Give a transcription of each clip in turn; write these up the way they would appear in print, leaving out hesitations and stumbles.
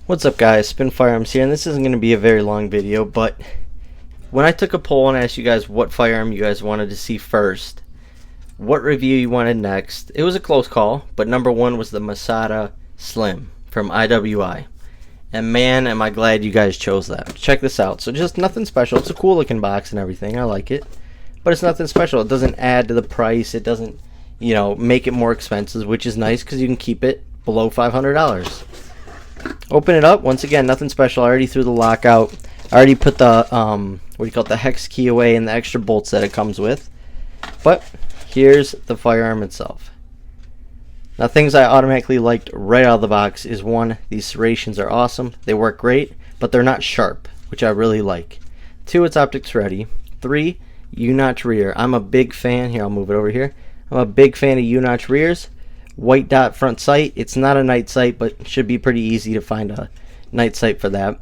What's up guys, Spin Firearms here, and this isn't going to be a very long video, but when I took a poll and asked you guys what firearm you guys wanted to see first, what review you wanted next, it was a close call, but number one was the Masada Slim from IWI. And man, am I glad you guys chose that. Check this out. So just nothing special. It's a cool looking box and everything. I like it. But it's nothing special. It doesn't add to the price. It doesn't, make it more expensive, which is nice because you can keep it below $500. Open it up. Once again, nothing special. I already threw the lock out. I already put the the hex key away and the extra bolts that it comes with. But here's the firearm itself. Now, things I automatically liked right out of the box is one, these serrations are awesome. They work great, but they're not sharp, which I really like. Two, it's optics ready. Three, U-notch rear. I'm a big fan. Here, I'll move it over here. I'm a big fan of U-notch rears. White dot front sight. It's not a night sight, but it should be pretty easy to find a night sight for that.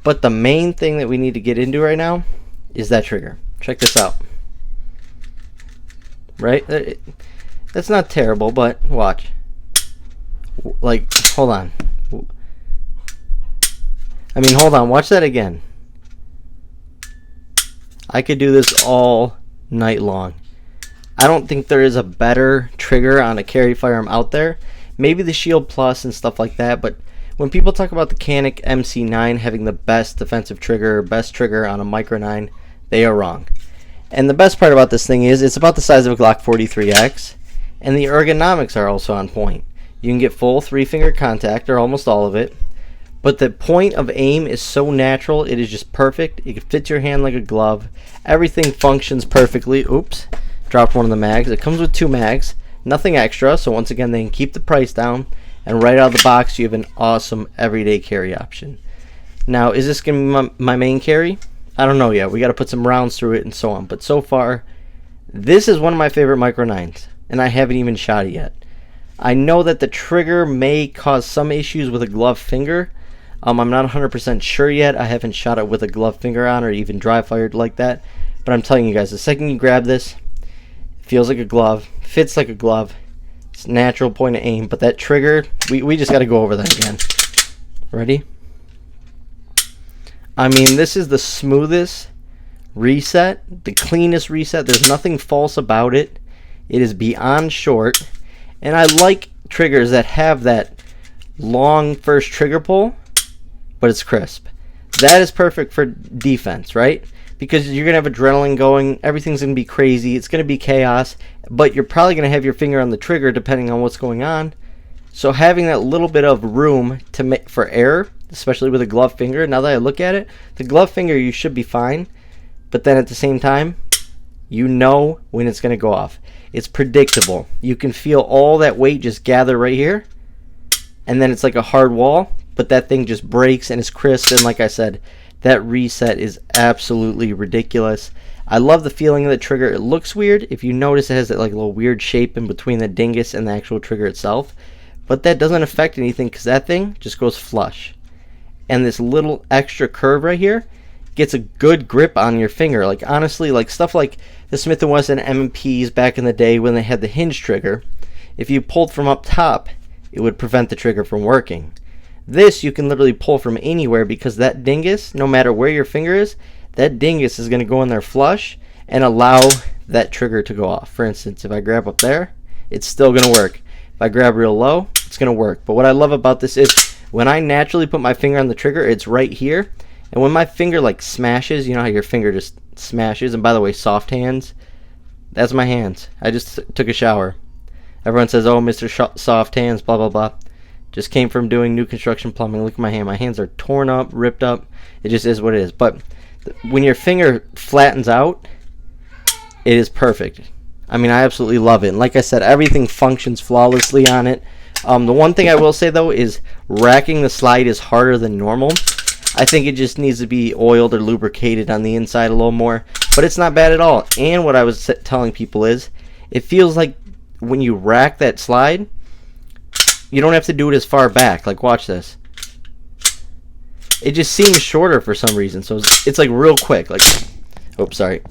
But the main thing that we need to get into right now is that trigger. Check this out. Right? That's not terrible, but watch. Like, hold on. Hold on. Watch that again. I could do this all night long. I don't think there is a better trigger on a carry firearm out there. Maybe the Shield Plus and stuff like that, but when people talk about the Canik MC9 having the best defensive trigger, best trigger on a Micro 9, they are wrong. And the best part about this thing is it's about the size of a Glock 43X, and the ergonomics are also on point. You can get full 3-finger contact, or almost all of it, but the point of aim is so natural, it is just perfect. It fits your hand like a glove. Everything functions perfectly. Oops, dropped one of the mags. It comes with 2 mags, nothing extra, so once again they can keep the price down, and right out of the box you have an awesome everyday carry option. Now, is this going to be my main carry? I don't know yet. We got to put some rounds through it and so on, but so far this is one of my favorite Micro 9s, and I haven't even shot it yet. I know that the trigger may cause some issues with a glove finger. I'm not 100% sure yet. I haven't shot it with a glove finger on or even dry fired like that, but I'm telling you guys, the second you grab this, it feels like a glove, fits like a glove. It's natural point of aim, but that trigger, we just got to go over that again. Ready? This is the smoothest reset, the cleanest reset. There's nothing false about it. It is beyond short, and I like triggers that have that long first trigger pull, but it's crisp. That is perfect for defense, right? Because you're going to have adrenaline going, everything's going to be crazy, it's going to be chaos, but you're probably going to have your finger on the trigger depending on what's going on. So having that little bit of room to for error, especially with a glove finger, now that I look at it, the glove finger you should be fine, but then at the same time, you know when it's going to go off. It's predictable. You can feel all that weight just gather right here, and then it's like a hard wall, but that thing just breaks and is crisp, and like I said, that reset is absolutely ridiculous. I love the feeling of the trigger. It looks weird. If you notice, it has that like little weird shape in between the dingus and the actual trigger itself, but that doesn't affect anything because that thing just goes flush. And this little extra curve right here gets a good grip on your finger. Like honestly, like stuff like the Smith & Wesson M&Ps back in the day when they had the hinge trigger, if you pulled from up top, it would prevent the trigger from working. This you can literally pull from anywhere because that dingus, no matter where your finger is, that dingus is going to go in there flush and allow that trigger to go off. For instance, if I grab up there, it's still going to work. If I grab real low, it's going to work. But what I love about this is when I naturally put my finger on the trigger, it's right here. And when my finger like smashes, you know how your finger just smashes? And by the way, soft hands, that's my hands. I just took a shower. Everyone says, oh, Mr. Soft Hands, blah, blah, blah. Just came from doing new construction plumbing. Look at my hand. My hands are torn up, ripped up. It just is what it is. But when your finger flattens out, it is perfect. I absolutely love it. And like I said, everything functions flawlessly on it. The one thing I will say, though, is racking the slide is harder than normal. I think it just needs to be oiled or lubricated on the inside a little more. But it's not bad at all. And what I was telling people is, it feels like when you rack that slide, you don't have to do it as far back. Like, watch this. It just seems shorter for some reason. So it's like real quick. Like, oops, sorry.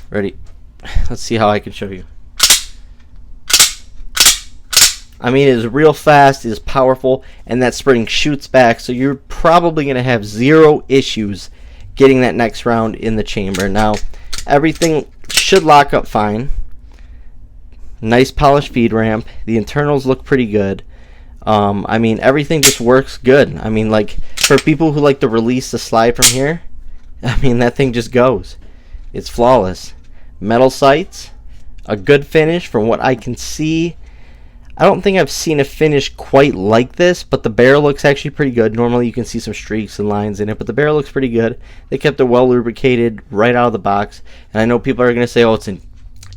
Ready? Let's see how I can show you. I mean, it is real fast, it is powerful, and that spring shoots back, so you're probably going to have zero issues getting that next round in the chamber. Now, everything should lock up fine. Nice polished feed ramp. The internals look pretty good. I mean, everything just works good. I mean, like, for people who like to release the slide from here, I mean, that thing just goes. It's flawless. Metal sights, a good finish from what I can see. I don't think I've seen a finish quite like this, but the barrel looks actually pretty good. Normally you can see some streaks and lines in it, but the barrel looks pretty good. They kept it well lubricated right out of the box. And I know people are going to say, oh, it's an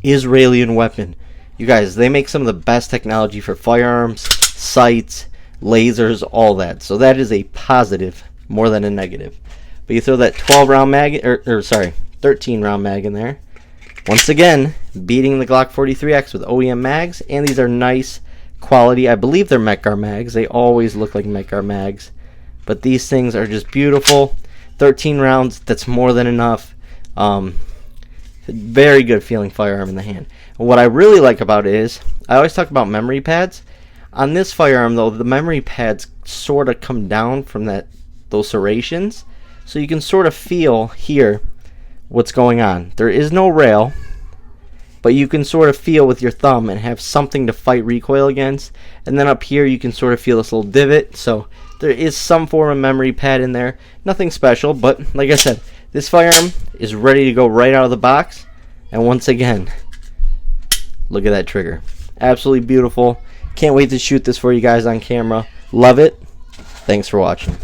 Israeli weapon. You guys, they make some of the best technology for firearms, sights, lasers, all that. So that is a positive more than a negative. But you throw that 12-round mag, or 13-round mag in there. Once again, beating the Glock 43X with OEM mags, and these are nice quality. I believe they're Metgar mags. They always look like Metgar mags. But these things are just beautiful. 13 rounds, that's more than enough. Very good feeling firearm in the hand. And what I really like about it is, I always talk about memory pads. On this firearm, though, the memory pads sort of come down from those serrations. So you can sort of feel here what's going on. There is no rail, but you can sort of feel with your thumb and have something to fight recoil against. And then up here you can sort of feel this little divot, so there is some form of memory pad in there. Nothing special, but like I said, this firearm is ready to go right out of the box. And once again, look at that trigger. Absolutely beautiful. Can't wait to shoot this for you guys on camera. Love it. Thanks for watching.